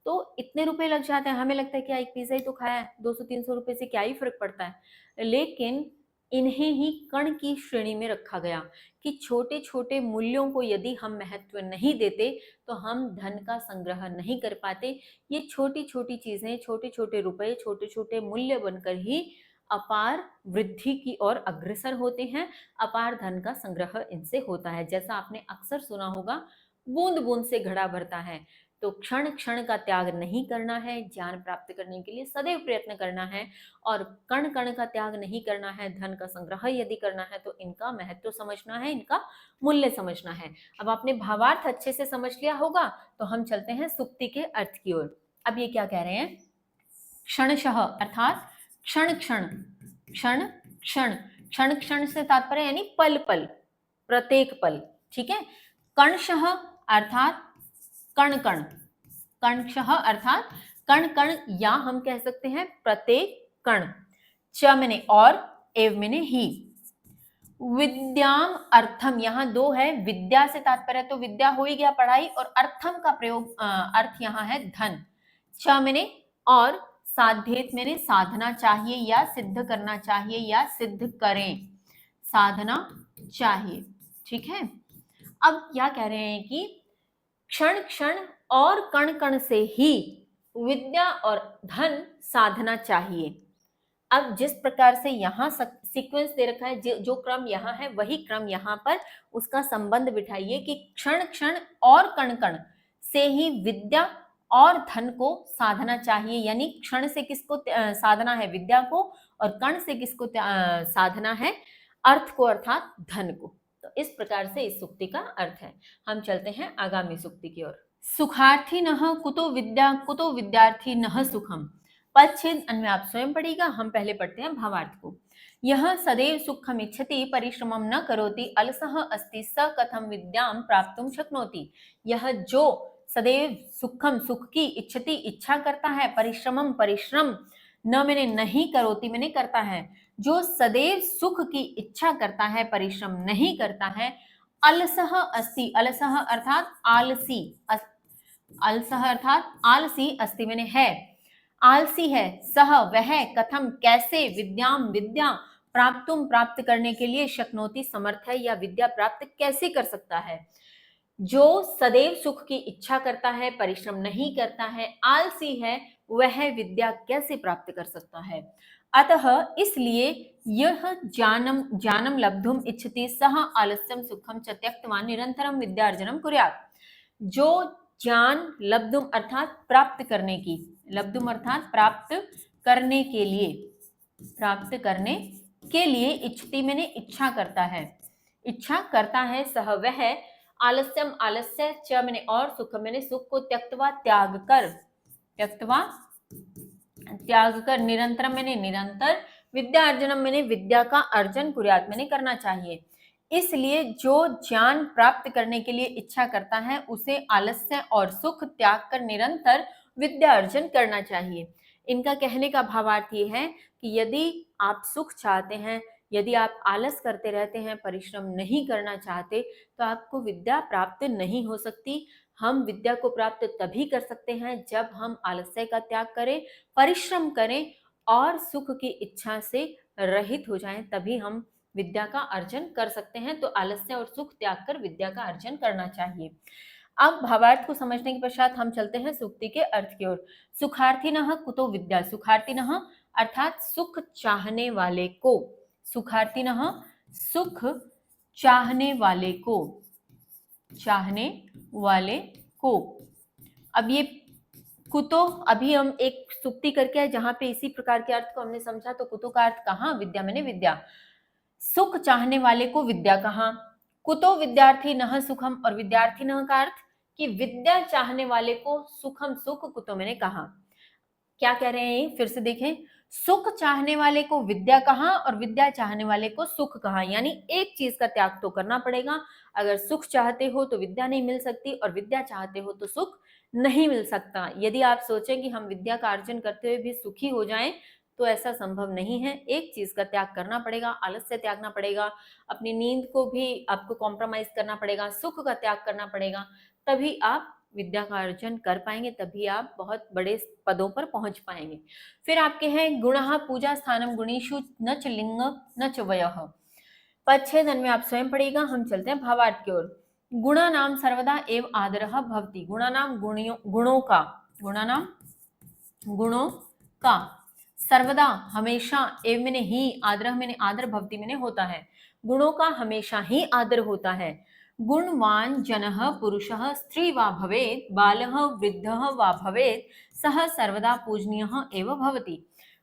तो इतने रुपए लग जाते हैं। हमें लगता है कि एक पिज्जा ही तो खाया है, 200-300 रुपए से क्या ही फर्क पड़ता है। लेकिन इन्हें ही कण की श्रेणी में रखा गया कि छोटे छोटे मूल्यों को यदि हम महत्व नहीं देते तो हम धन का संग्रह नहीं कर पाते। ये छोटी छोटी चीजें, छोटे छोटे रुपए, छोटे छोटे मूल्य बनकर ही अपार वृद्धि की ओर अग्रसर होते हैं, अपार धन का संग्रह इनसे होता है। जैसा आपने अक्सर सुना होगा, बूंद बूंद से घड़ा भरता है। तो क्षण क्षण का त्याग नहीं करना है, ज्ञान प्राप्त करने के लिए सदैव प्रयत्न करना है, और कण कण का त्याग नहीं करना है। धन का संग्रह यदि करना है तो इनका महत्व समझना है, इनका मूल्य समझना है। अब आपने भावार्थ अच्छे से समझ लिया होगा, तो हम चलते हैं सुक्ति के अर्थ की ओर। अब ये क्या कह रहे हैं, क्षणशः अर्थात क्षण क्षण, क्षण क्षण, क्षण क्षण से तात्पर्य यानी पल पल, प्रत्येक पल, ठीक है। कणशः अर्थात कण कण, कणशः अर्थात कण कण, या हम कह सकते हैं प्रत्येक कण। च मैंने और, एव मैंने ही। विद्याम अर्थम, यहाँ दो है, विद्या से तात्पर्य तो विद्या हो ही गया पढ़ाई, और अर्थम का प्रयोग अर्थ यहाँ है धन। च मैंने और, साध्येत मैंने साधना चाहिए या सिद्ध करना चाहिए या सिद्ध करें, साधना चाहिए, ठीक है। अब क्या कह रहे हैं कि क्षण क्षण और कण कण से ही विद्या और धन साधना चाहिए। अब जिस प्रकार से यहाँ सीक्वेंस दे रखा है, जो क्रम यहाँ है वही क्रम यहाँ पर उसका संबंध बिठाइए कि क्षण क्षण और कण कण से ही विद्या और धन को साधना चाहिए। यानी क्षण से किसको साधना है, विद्या को, और कण से किसको साधना है, अर्थ को अर्थात धन को। तो इस प्रकार से इस सूक्ति का अर्थ है। हम चलते हैं आगामी सूक्ति की ओर। सुखार्थी नह कुतो विद्या, कुतो विद्यार्थी नह सुखम। पदच्छेद अन्वय आप स्वयं पढ़िएगा, हम पहले पढ़ते हैं भावार्थ को। यह सदैव सुखम इच्छति परिश्रमम न करोति अलसः अस्ति स कथम विद्याम प्राप्तुम शक्नोति। यह जो सदैव सुखम, सुख की, इच्छति इच्छा करता है, परिश्रमम परिश्रम, न मैंने नहीं, करोति मैंने करता है, जो सदैव सुख की इच्छा करता है, परिश्रम नहीं करता है, अलसः अस्ति, अलसः अर्थात आलसी, अलसः अर्थात आलसी, अस्ति मैंने है, आलसी है, सह वह, कथम कैसे, विद्याम विद्या, प्राप्तुम प्राप्त करने के लिए, शक्नोति समर्थ है या विद्या प्राप्त कैसे कर सकता है। जो सदैव सुख की इच्छा करता है, परिश्रम नहीं करता है, आलसी है, वह विद्या कैसे प्राप्त कर सकता है। अतः इसलिए यह ज्ञानम ज्ञानम लब्धुम इच्छति सह आलस्यम सुखम च त्यक्त्वा निरंतरम विद्यार्जनम कुर्यात्। जो ज्ञान लब्धुम अर्थात प्राप्त करने की, लब्धुम अर्थात प्राप्त करने के लिए, प्राप्त करने के लिए, इच्छति मैंने इच्छा करता है, इच्छा करता है, सह वह, आलस्यम आलस्य, च मैंने और, सुख मैंने सुख को, त्यक्त्वा त्याग कर, त्यक्त्वा त्याग कर, निरंतर मैंने निरंतर, विद्या अर्जनम मैंने विद्या का अर्जन कुर्यात मैंने करना चाहिए। इसलिए जो ज्ञान प्राप्त करने के लिए इच्छा करता है उसे आलस्य और सुख त्याग कर निरंतर विद्या अर्जन करना चाहिए। इनका कहने का भावार्थ ये है कि यदि आप सुख चाहते हैं, यदि आप आलस करते रहते हैं, परिश्रम नहीं करना चाहते, तो आपको विद्या प्राप्त नहीं हो सकती। हम विद्या को प्राप्त तभी कर सकते हैं जब हम आलस्य का त्याग करें, परिश्रम करें और सुख की इच्छा से रहित हो जाएं, तभी हम विद्या का अर्जन कर सकते हैं। तो आलस्य और सुख त्याग कर विद्या का अर्जन करना चाहिए। अब भावार्थ को समझने के पश्चात हम चलते हैं सूक्ति के अर्थ की ओर। सुखार्थिनः कुतो विद्या, सुखार्थिनः अर्थात सुख चाहने वाले को, सुखार्थिनः सुख चाहने वाले को, चाहने वाले को। अब ये कुतो, अभी हम एक सूक्ति करके आए जहां पे इसी प्रकार के अर्थ को हमने समझा। तो कुतो का अर्थ कहां, विद्या मैंने विद्या, सुख चाहने वाले को विद्या कहां, कुतो विद्यार्थी नह सुखम, और विद्यार्थी नह का अर्थ कि विद्या चाहने वाले को सुखम सुख, कुतो मैंने कहा। क्या कह रहे हैं, फिर से देखें, सुख चाहने वाले को विद्या कहाँ और विद्या चाहने वाले को सुख कहाँ। यानी एक चीज का त्याग तो करना पड़ेगा। अगर सुख चाहते हो तो विद्या नहीं मिल सकती, और विद्या चाहते हो तो सुख नहीं मिल सकता। यदि आप सोचें कि हम विद्या का अर्जन करते हुए भी सुखी हो जाएं, तो ऐसा संभव नहीं है। एक चीज का त्याग करना पड़ेगा, आलस्य त्यागना पड़ेगा, अपनी नींद को भी आपको कॉम्प्रोमाइज करना पड़ेगा, सुख का त्याग करना पड़ेगा, तभी आप विद्या का अर्जन कर पाएंगे, तभी आप बहुत बड़े पदों पर पहुंच पाएंगे। फिर आपके हैं गुणः पूजा स्थानम गुणेषु न च लिंग न च वयः। पद 6 में आप स्वयं पढ़िएगा। हम चलते हैं भावार्थ की ओर। गुणा नाम सर्वदा एव आदरः भवति, गुणा नाम गुणों का, गुणा नाम गुणों का, सर्वदा हमेशा, एव मैंने ही, आदरः मैंने आदर, भवति मैंने होता है, गुणों का हमेशा ही आदर होता है। गुणवान जनः पुरुषः स्त्री वा भवेत्, बालः वृद्धः वा भवेत्, सः सर्वदा पूजनीयः एव भवति।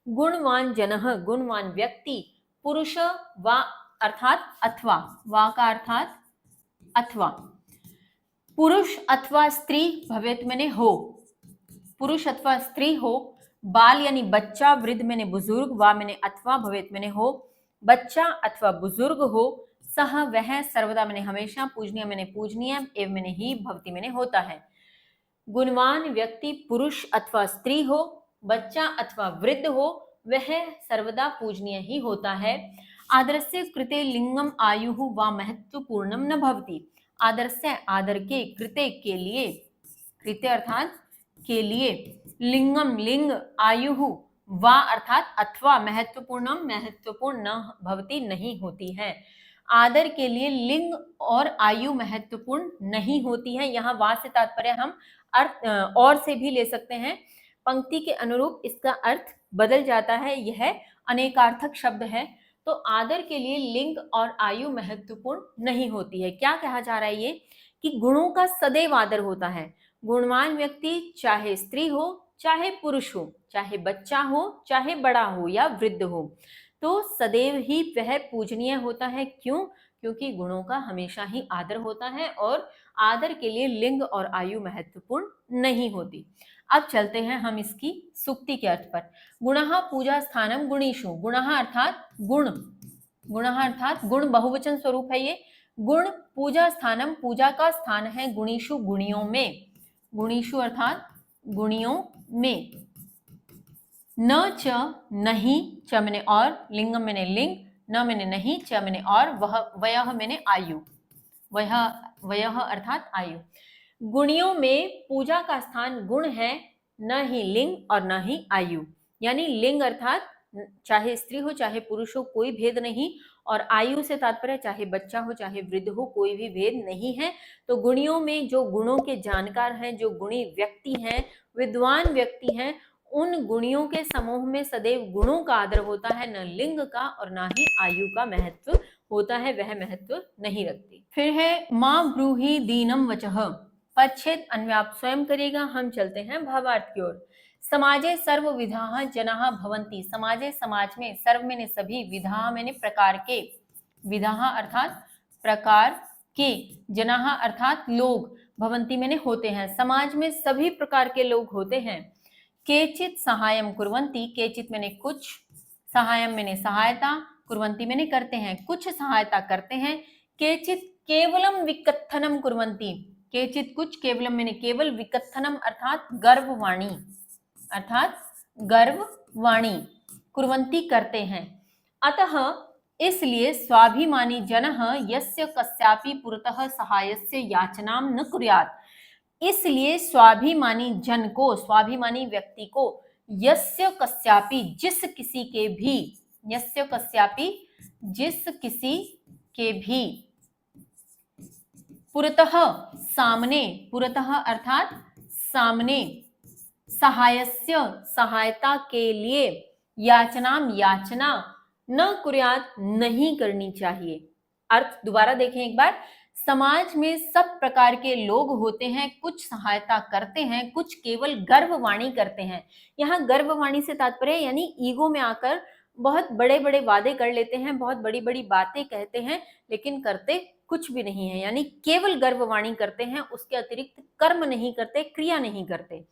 गुणवान जनः, गुणवान व्यक्ति, पुरुष वा अर्थात अथवा, वा का अर्थात अथवा, पुरुष अथवा स्त्री, भवेत् मैंने हो, पुरुष अथवा स्त्री हो, बाल यानी बच्चा, वृद्ध मैंने बुजुर्ग, वा मैंने अथवा, भवेत् मैंने हो, बच्चा अथवा बुजुर्ग हो, सह वह, सर्वदा मैंने हमेशा, पूजनीय मैंने पूजनीय, एवं मैंने ही, भवति मैंने होता है। गुणवान व्यक्ति पुरुष अथवा स्त्री हो, बच्चा अथवा वृद्ध हो, वह सर्वदा पूजनीय ही होता है। आदरस्य कृते लिंगम आयुः वा महत्वपूर्णम न भवति, आदरस्य आदर के, कृते के लिए, कृते अर्थात के लिए, लिंगम लिंग, आयुः वा अर्थात अथवा, महत्वपूर्णम महत्वपूर्ण न भवति नहीं होती है। आदर के लिए लिंग और आयु महत्वपूर्ण नहीं होती है। यहाँ वा से तात्पर्य हम अर्थ और से भी ले सकते हैं, पंक्ति के अनुरूप इसका अर्थ बदल जाता है, यह अनेकार्थक शब्द है। तो आदर के लिए लिंग और आयु महत्वपूर्ण नहीं होती है। क्या कहा जा रहा है ये, कि गुणों का सदैव आदर होता है। गुणवान व्यक्ति चाहे स्त्री हो चाहे पुरुष हो, चाहे बच्चा हो चाहे बड़ा हो या वृद्ध हो, तो सदैव ही वह पूजनीय होता है। क्यों? क्योंकि गुणों का हमेशा ही आदर होता है और आदर के लिए लिंग और आयु महत्वपूर्ण नहीं होती। अब चलते हैं हम इसकी सूक्ति के अर्थ पर। गुणः पूजा स्थानम गुणेषु, गुणः अर्थात गुण, गुणः अर्थात गुण बहुवचन स्वरूप है ये। गुण पूजा स्थानम, पूजा का स्थान है, गुणेषु गुणियों में, गुणेषु अर्थात गुणियों में, न च नहीं, च मैंने और, लिंगम मैंने लिंग, न मैंने नहीं, च मैंने और, वह वयः मैंने आयु, वयः अर्थात आयु। गुणियों में पूजा का स्थान गुण है, न ही लिंग और न ही आयु। यानी लिंग अर्थात चाहे स्त्री हो चाहे पुरुष हो कोई भेद नहीं, और आयु से तात्पर्य चाहे बच्चा हो चाहे वृद्ध हो कोई भी भेद नहीं है। तो गुणियों में जो गुणों के जानकार हैं, जो गुणी व्यक्ति हैं, विद्वान व्यक्ति हैं, उन गुणियों के समूह में सदैव गुणों का आदर होता है, न लिंग का और न ही आयु का महत्व होता है, वह महत्व नहीं रखती। फिर है मां ब्रूहि दीनम वचः, पदच्छेद अन्वय आप स्वयं करिएगा। हम चलते हैं भावार्थ की ओर। समाजे सर्व विधाः जनाः भवन्ति, समाजे समाज में, सर्व मैंने सभी, विधाः मैंने प्रकार के, विधाः अर्थात प्रकार के, जनाः अर्थात लोग, भवन्ति मैंने होते हैं, समाज में सभी प्रकार के लोग होते हैं। केचित सहायम कुर्वन्ति, केचित मैंने कुछ, सहायम मैंने सहायता, कुर्वन्ति मैंने करते हैं, कुछ सहायता करते हैं, केचित केवलम विकथनम कुर्वन्ति, केचित कुछ, केवलम मैंने केवल, विकथनम अर्थात गर्ववाणी, अर्थात गर्ववाणी कुर्वन्ति करते हैं। अतः इसलिए स्वाभिमानी जनः यस्य कस्यापि पुरतः सहायस्य याचनां न कुर्यात्, इसलिए स्वाभिमानी जन को, स्वाभिमानी व्यक्ति को, यस्य कस्यापि जिस किसी के भी, यस्य कस्यापि जिस किसी के भी, पुरतः सामने, पुरतः अर्थात सामने, सहायस्य सहायता के लिए, याचनाम याचना, न कुर्यात नहीं करनी चाहिए। अर्थ दोबारा देखें एक बार, समाज में सब प्रकार के लोग होते हैं, कुछ सहायता करते हैं, कुछ केवल गर्ववाणी करते हैं। यहाँ गर्ववाणी से तात्पर्य यानी ईगो में आकर बहुत बड़े बड़े वादे कर लेते हैं, बहुत बड़ी बड़ी बातें कहते हैं, लेकिन करते कुछ भी नहीं है, यानी केवल गर्ववाणी करते हैं, उसके अतिरिक्त कर्म नहीं करते, क्रिया नहीं करते।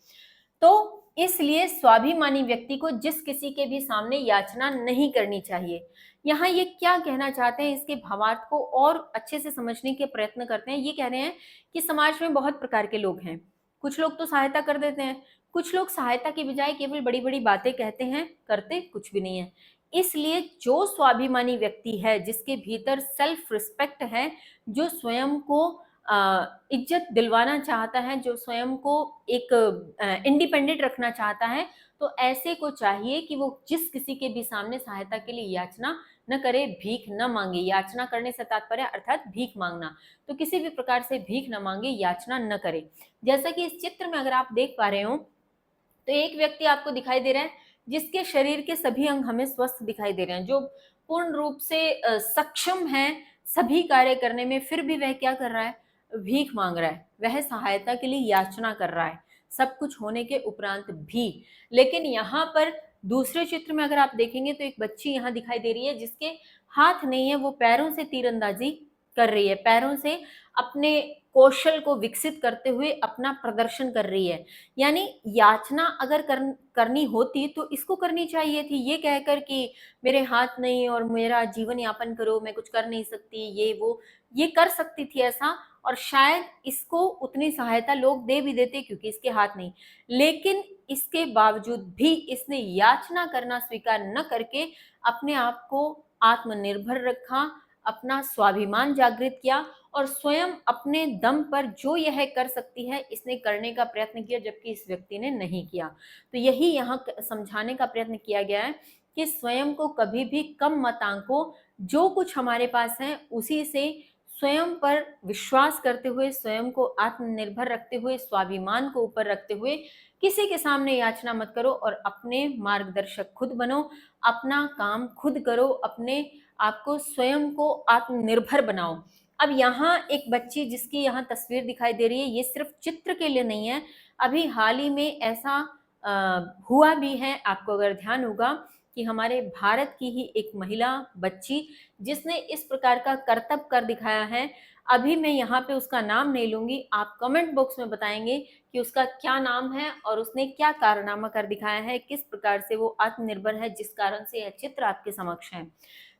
तो इसलिए स्वाभिमानी व्यक्ति को जिस किसी के भी सामने याचना नहीं करनी चाहिए। यहाँ ये क्या कहना चाहते हैं, इसके भावार्थ को और अच्छे से समझने के प्रयत्न करते हैं। ये कह रहे हैं कि समाज में बहुत प्रकार के लोग हैं, कुछ लोग तो सहायता कर देते हैं, कुछ लोग सहायता के बजाय केवल बड़ी बड़ी बातें कहते हैं, करते कुछ भी नहीं है। इसलिए जो स्वाभिमानी व्यक्ति है, जिसके भीतर सेल्फ रिस्पेक्ट है, जो स्वयं को इज्जत दिलवाना चाहता है, जो स्वयं को एक इंडिपेंडेंट रखना चाहता है, तो ऐसे को चाहिए कि वो जिस किसी के भी सामने सहायता के लिए याचना न करे, भीख न मांगे। याचना करने से तात्पर्य अर्थात भीख मांगना, तो किसी भी प्रकार से भीख न मांगे, याचना न करे। जैसा कि इस चित्र में अगर आप देख पा रहे हो, तो एक व्यक्ति आपको दिखाई दे रहा है जिसके शरीर के सभी अंग हमें स्वस्थ दिखाई दे रहे हैं, जो पूर्ण रूप से सक्षम है सभी कार्य करने में, फिर भी वह क्या कर रहा है, भीख मांग रहा है, वह सहायता के लिए याचना कर रहा है, सब कुछ होने के उपरांत भी। लेकिन यहाँ पर दूसरे चित्र में अगर आप देखेंगे तो एक बच्ची यहाँ दिखाई दे रही है जिसके हाथ नहीं है, वो पैरों से तीरंदाजी कर रही है, पैरों से अपने कौशल को विकसित करते हुए अपना प्रदर्शन कर रही है। यानी याचना अगर करनी होती तो इसको करनी चाहिए थी, ये कहकर कि मेरे हाथ नहीं और मेरा जीवन यापन करो, मैं कुछ कर नहीं सकती, ये वो, ये कर सकती थी ऐसा, और शायद इसको उतनी सहायता लोग दे भी देते क्योंकि इसके हाथ नहीं। लेकिन इसके बावजूद भी इसने याचना करना स्वीकार न करके अपने आप को आत्मनिर्भर रखा, अपना स्वाभिमान जागृत किया और स्वयं अपने दम पर जो यह कर सकती है इसने करने का प्रयत्न किया, जबकि इस व्यक्ति ने नहीं किया। तो यही यहाँ समझाने का प्रयत्न किया गया है कि स्वयं को कभी भी कम मत आंको, जो कुछ हमारे पास है उसी से स्वयं पर विश्वास करते हुए, स्वयं को आत्मनिर्भर रखते हुए, स्वाभिमान को ऊपर रखते हुए किसी के सामने याचना मत करो और अपने मार्गदर्शक खुद बनो, अपना काम खुद करो, अपने आपको स्वयं को आत्मनिर्भर बनाओ। अब यहाँ एक बच्ची जिसकी यहाँ तस्वीर दिखाई दे रही है, ये सिर्फ चित्र के लिए नहीं है, अभी हाल ही में ऐसा हुआ भी है, आपको अगर ध्यान होगा कि हमारे भारत की ही एक महिला बच्ची जिसने इस प्रकार का करतब कर दिखाया है। अभी मैं यहाँ पे उसका नाम नहीं लूंगी, आप कमेंट बॉक्स में बताएंगे कि उसका क्या नाम है और उसने क्या कारनामा कर दिखाया है, किस प्रकार से वो आत्मनिर्भर है, जिस कारण से यह चित्र आपके समक्ष है।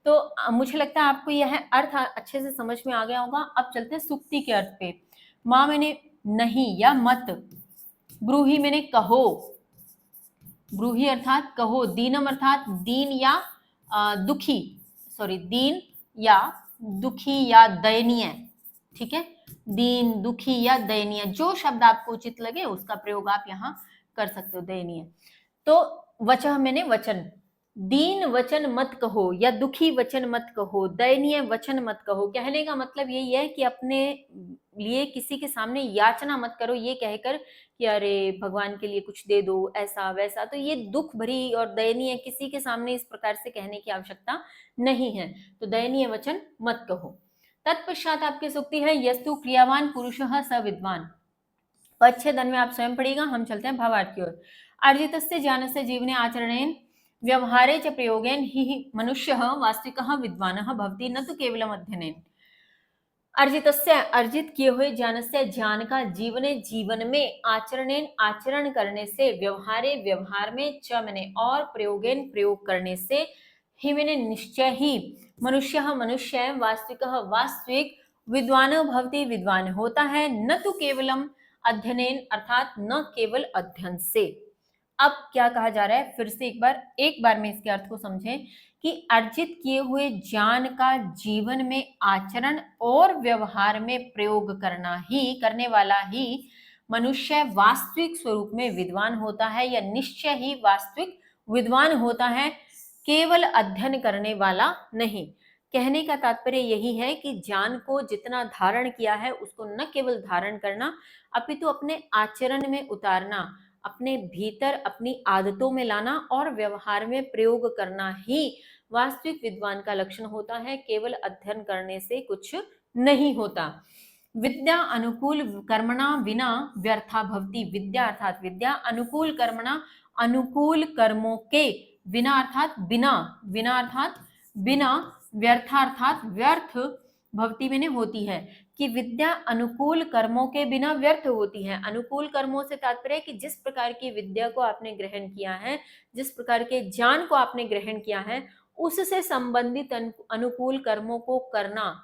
तो मुझे लगता है आपको यह अर्थ अच्छे से समझ में आ गया होगा। अब चलते हैं सुक्ति के अर्थ पे। माँ मैंने नहीं या मत, ब्रूही मैंने कहो, ब्रूही अर्थात कहो, दीनम अर्थात दीन या दुखी, सॉरी दीन या दुखी या दयनीय, ठीक है, दीन, दुखी या दयनीय, जो शब्द आपको उचित लगे उसका प्रयोग आप यहाँ कर सकते हो, दयनीय। तो वचः मैंने वचन, दीन वचन मत कहो या दुखी वचन मत कहो, दयनीय वचन मत कहो। कहने का मतलब यही है कि अपने लिए किसी के सामने याचना मत करो ये कहकर कि अरे भगवान के लिए कुछ दे दो, ऐसा वैसा। तो ये दुख भरी और दयनीय किसी के सामने इस प्रकार से कहने की आवश्यकता नहीं है, तो दयनीय वचन मत कहो। तत्पश्चात आपकी सूक्ति है यस्तु क्रियावान पुरुषः स विद्वान। पच्छेदन में आप स्वयं पढ़िएगा, हम चलते हैं भावार्थ की ओर। अर्जितस्य ज्ञानस्य जीवने आचरणेन व्यवहारे च प्रयोगेन हि मनुष्यः वास्तविकः विद्वानः भवति, न तो केवलम अध्ययनेन। अर्जितस्य अर्जित किए हुए ज्ञानस्य ज्ञान का जीवने जीवन में, आचरणेन आचरण करने से, व्यवहारे व्यवहार में, च मैंने और, प्रयोगेन प्रयोग करने से, ही मैंने निश्चय ही, मनुष्यः मनुष्य, वास्तविकः वास्तविक, विद्वान भवति विद्वान होता है, न तो केवलम अध्ययनेन अर्थात न केवल अध्ययन से। अब क्या कहा जा रहा है, फिर से एक बार में इसके अर्थ को समझें कि अर्जित किए हुए ज्ञान का जीवन में आचरण और व्यवहार में प्रयोग करने वाला ही मनुष्य वास्तविक स्वरूप में विद्वान होता है, या निश्चय ही वास्तविक विद्वान होता है, केवल अध्ययन करने वाला नहीं। कहने का तात्पर्य यही है कि ज्ञान को जितना धारण किया है उसको न केवल धारण करना अपितु अपने आचरण में उतारना, अपने भीतर अपनी आदतों में लाना और व्यवहार में प्रयोग करना ही वास्तविक विद्वान का लक्षण होता है। केवल अध्ययन करने से कुछ नहीं होता। विद्या अनुकूल कर्मणा विना व्यर्था भवति। विद्या अर्थात विद्या अनुकूल कर्मणा, अनुकूल कर्मों के विना अर्थात बिना, विना अर्थात बिना, व्यर्था अर्थात व्यर्थ, भवति मैंने होती है, कि विद्या अनुकूल कर्मों के बिना व्यर्थ होती है। अनुकूल कर्मों से तात्पर्य है कि जिस प्रकार की विद्या को आपने ग्रहण किया है, जिस प्रकार के ज्ञान को आपने ग्रहण किया है, उससे संबंधित अनुकूल कर्मों को करना,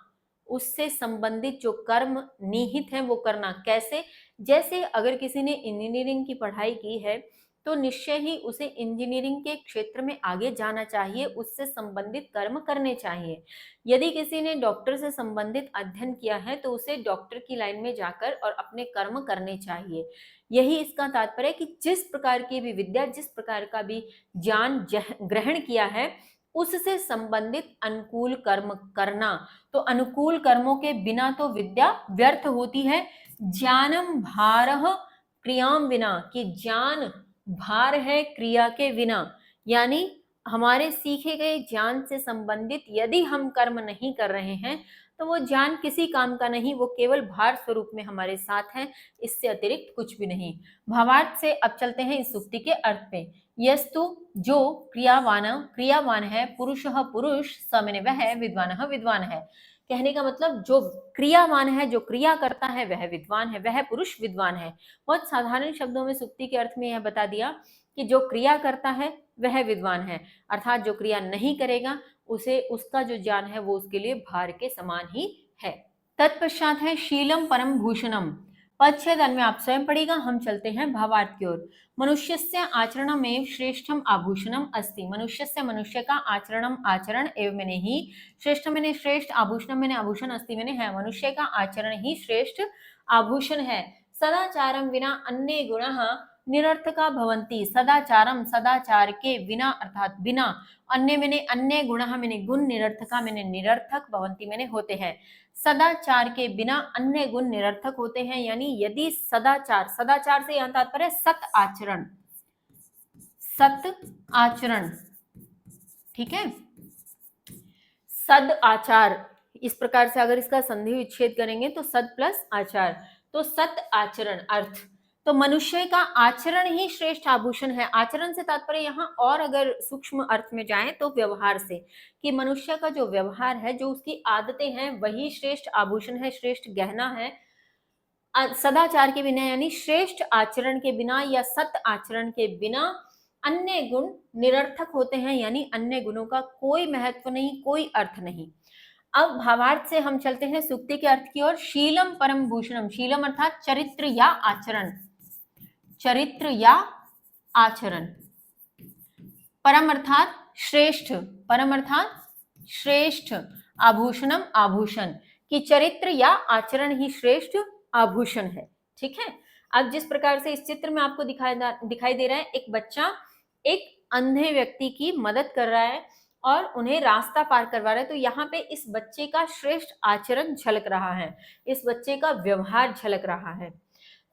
उससे संबंधित जो कर्म निहित है वो करना। कैसे? जैसे अगर किसी ने इंजीनियरिंग की पढ़ाई की है तो निश्चय ही उसे इंजीनियरिंग के क्षेत्र में आगे जाना चाहिए, उससे संबंधित कर्म करने चाहिए। यदि किसी ने डॉक्टर से संबंधित अध्ययन किया है तो उसे डॉक्टर की लाइन में जाकर और अपने कर्म करने चाहिए। यही इसका तात्पर्य है कि जिस प्रकार की भी विद्या, जिस प्रकार का भी ज्ञान ग्रहण किया है, उससे संबंधित अनुकूल कर्म करना। तो अनुकूल कर्मों के बिना तो विद्या व्यर्थ होती है। ज्ञानम भारः क्रियाम विना, कि ज्ञान भार है क्रिया के बिना, यानी हमारे सीखे गए ज्ञान से संबंधित यदि हम कर्म नहीं कर रहे हैं तो वो ज्ञान किसी काम का नहीं, वो केवल भार स्वरूप में हमारे साथ है, इससे अतिरिक्त कुछ भी नहीं। भावार्थ से अब चलते हैं इस सूक्ति के अर्थ पे। यस्तु जो क्रियावान है, पुरुषः पुरुष, स मैंने वह, विद्वानः विद्वान है। कहने का मतलब जो क्रियावान है, जो क्रिया करता है, वह विद्वान है, वह पुरुष विद्वान है। बहुत साधारण शब्दों में सूक्ति के अर्थ में यह बता दिया कि जो क्रिया करता है वह विद्वान है, अर्थात जो क्रिया नहीं करेगा उसे, उसका जो ज्ञान है वो उसके लिए भार के समान ही है। तत्पश्चात है शीलम परम भूषणम। पदच्छेद अन्वय आप स्वयं पढ़ेगा, हम चलते हैं भावार्थ की ओर। मनुष्यस्य आचरणमेव श्रेष्ठम आभूषणम अस्ति। मनुष्यस्य, मनुष्य का, आचरणम आचरण, एव मैंने ही, श्रेष्ठ मैंने श्रेष्ठ, आभूषणम मैंने आभूषण, अस्ति मैंने है। मनुष्य का आचरण ही श्रेष्ठ आभूषण है। सदाचारम विना अन्य गुणः निरर्थका भवन्ति। सदाचारम, सदाचार के बिना अर्थात बिना, अन्य मैंने अन्य, गुणः मैंने गुण, निरर्थका मैंने निरर्थक, भवन्ति मैंने होते हैं। सदाचार के बिना अन्य गुण निरर्थक होते हैं, यानी यदि सदाचार, सदाचार से यहाँ तात्पर्य सत आचरण, सत आचरण, ठीक है, सद आचार, इस प्रकार से अगर इसका संधि विच्छेद करेंगे तो सद प्लस आचार, तो सत आचरण अर्थ। तो मनुष्य का आचरण ही श्रेष्ठ आभूषण है। आचरण से तात्पर्य यहाँ और अगर सूक्ष्म अर्थ में जाएं तो व्यवहार से, कि मनुष्य का जो व्यवहार है, जो उसकी आदतें हैं, वही श्रेष्ठ आभूषण है, श्रेष्ठ गहना है। सदाचार के बिना यानी श्रेष्ठ आचरण के बिना या सत आचरण के बिना अन्य गुण निरर्थक होते हैं, यानी अन्य गुणों का कोई महत्व नहीं, कोई अर्थ नहीं। अब भावार्थ से हम चलते हैं सूक्ति के अर्थ की ओर। शीलम परम भूषणम। शीलम अर्थात चरित्र या आचरण, चरित्र या आचरण। परम अर्थात श्रेष्ठ, परम अर्थात श्रेष्ठ, आभूषणम आभूषण, कि चरित्र या आचरण ही श्रेष्ठ आभूषण है। ठीक है। अब जिस प्रकार से इस चित्र में आपको दिखाई दे रहा है, एक बच्चा एक अंधे व्यक्ति की मदद कर रहा है और उन्हें रास्ता पार करवा रहा है, तो यहाँ पे इस बच्चे का श्रेष्ठ आचरण झलक रहा है, इस बच्चे का व्यवहार झलक रहा है।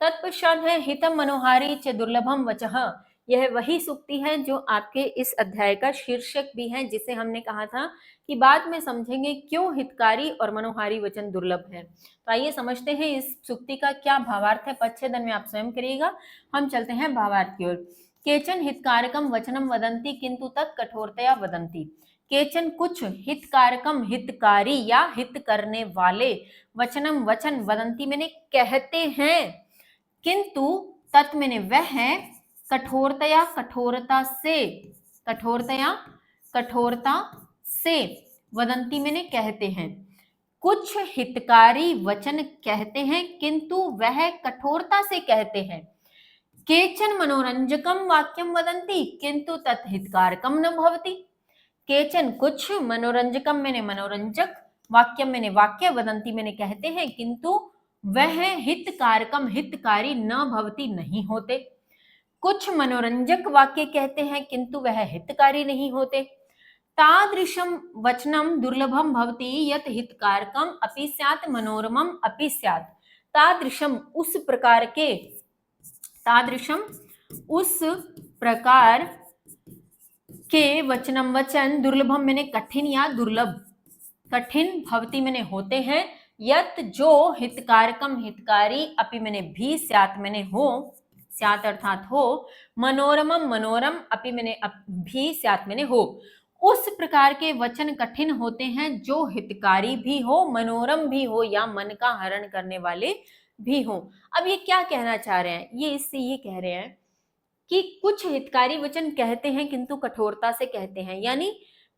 तत्पश्चात है हितम मनोहारी च दुर्लभम वचः। यह वही सूक्ति है जो आपके इस अध्याय का शीर्षक भी है, जिसे हमने कहा था कि बाद में समझेंगे क्यों हितकारी और मनोहारी वचन दुर्लभ है। तो आइए समझते हैं इस सूक्ति का क्या भावार्थ है। पच्छेदन में आप स्वयं करिएगा, हम चलते हैं भावार्थ की ओर। केचन हितकारकम वचनम वदंती किंतु तत् कठोरतया वदंती। केचन कुछ, हितकारकम हितकारी या हित करने वाले, वचनम वचन, वदंती मैंने कहते हैं, किंतु तत् मैंने वह है, कठोरतया कठोरता से, कठोरतया कठोरता से वदंती मैंने कहते हैं। कुछ हितकारी वचन कहते हैं किंतु वह कठोरता से कहते हैं। केचन मनोरंजकम वाक्यम वदंती किंतु तत्हितकारकम न भवति। केचन कुछ, मनोरंजकम मैंने मनोरंजक, वाक्यम मैंने वाक्य, वदंती मैंने कहते हैं, किंतु वह हितकारकम हितकारी न भवति नहीं होते। कुछ मनोरंजक वाक्य कहते हैं किंतु वह हितकारी नहीं होते। तादृशम वचनम दुर्लभम भवति यत हितकारकम अपि स्यात् मनोरमम अपि स्यात्। तादृशम उस प्रकार के, तादृशम उस प्रकार के वचनम वचन, दुर्लभम मैंने कठिन या दुर्लभ, कठिन, भवती मैंने होते हैं, यत जो, हितकारकम हितकारी, अपि मैंने भी, स्यात् मैंने हो, स्यात् अर्थात हो, मनोरमम मनोरम, अपि मैंने भी, स्यात् मैंने हो। उस प्रकार के वचन कठिन होते हैं जो हितकारी भी हो, मनोरम भी हो या मन का हरण करने वाले भी हो। अब ये क्या कहना चाह रहे हैं, ये इससे ये कह रहे हैं कि कुछ हितकारी वचन कहते हैं किंतु कठोरता से कहते हैं, यानी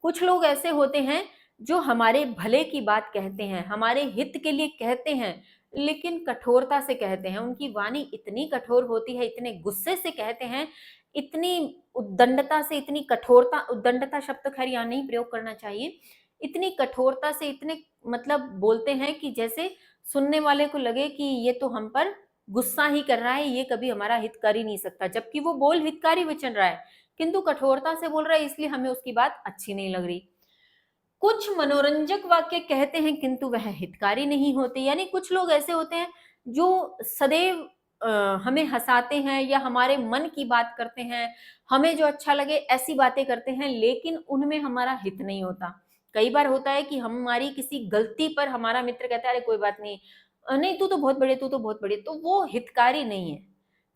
कुछ लोग ऐसे होते हैं जो हमारे भले की बात कहते हैं, हमारे हित के लिए कहते हैं, लेकिन कठोरता से कहते हैं। उनकी वाणी इतनी कठोर होती है, इतने गुस्से से कहते हैं, इतनी उद्दंडता से, इतनी कठोरता, उद्दंडता शब्द खैर यहाँ नहीं प्रयोग करना चाहिए, इतनी कठोरता से, इतने मतलब बोलते हैं कि जैसे सुनने वाले को लगे कि ये तो हम पर गुस्सा ही कर रहा है, ये कभी हमारा हित कर ही नहीं सकता, जबकि वो बोल हितकारी वचन रहा है किंतु कठोरता से बोल रहा है, इसलिए हमें उसकी बात अच्छी नहीं लग रही। कुछ मनोरंजक वाक्य कहते हैं किंतु वह हितकारी नहीं होते, यानी कुछ लोग ऐसे होते हैं जो सदैव हमें हंसाते हैं या हमारे मन की बात करते हैं, हमें जो अच्छा लगे ऐसी बातें करते हैं, लेकिन उनमें हमारा हित नहीं होता। कई बार होता है कि हमारी किसी गलती पर हमारा मित्र कहता है अरे कोई बात नहीं, नहीं तू तो बहुत बढ़िया, तू तो बहुत बढ़िया, तो वो हितकारी नहीं है।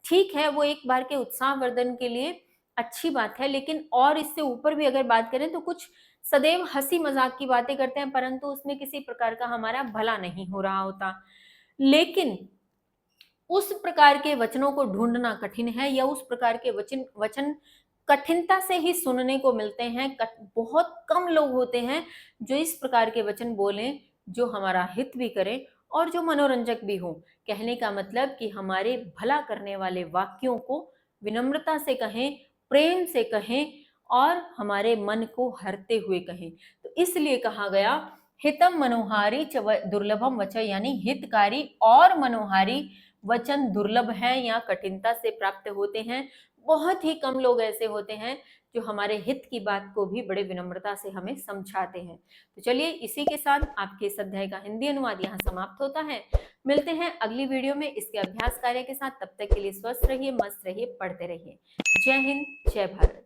ठीक है, वो एक बार के उत्साहवर्धन के लिए अच्छी बात है, लेकिन और इससे ऊपर भी अगर बात करें तो कुछ सदैव हंसी मजाक की बातें करते हैं परंतु उसमें किसी प्रकार का हमारा भला नहीं हो रहा होता। लेकिन उस प्रकार के वचनों को ढूंढना कठिन है, या उस प्रकार के वचन कठिनता से ही सुनने को मिलते हैं। बहुत कम लोग होते हैं जो इस प्रकार के वचन बोलें जो हमारा हित भी करें और जो मनोरंजक भी हो। कहने का मतलब कि हमारे भला करने वाले वाक्यों को विनम्रता से कहें, प्रेम से कहें और हमारे मन को हरते हुए कहें। तो इसलिए कहा गया हितम मनोहारी च दुर्लभम वच, यानी हितकारी और मनोहारी वचन दुर्लभ हैं या कठिनता से प्राप्त होते हैं। बहुत ही कम लोग ऐसे होते हैं जो हमारे हित की बात को भी बड़े विनम्रता से हमें समझाते हैं। तो चलिए इसी के साथ आपके इस अध्याय का हिंदी अनुवाद यहाँ समाप्त होता है। मिलते हैं अगली वीडियो में इसके अभ्यास कार्य के साथ। तब तक के लिए स्वस्थ रहिए, मस्त रहिए, पढ़ते रहिए। जय हिंद, जय भारत।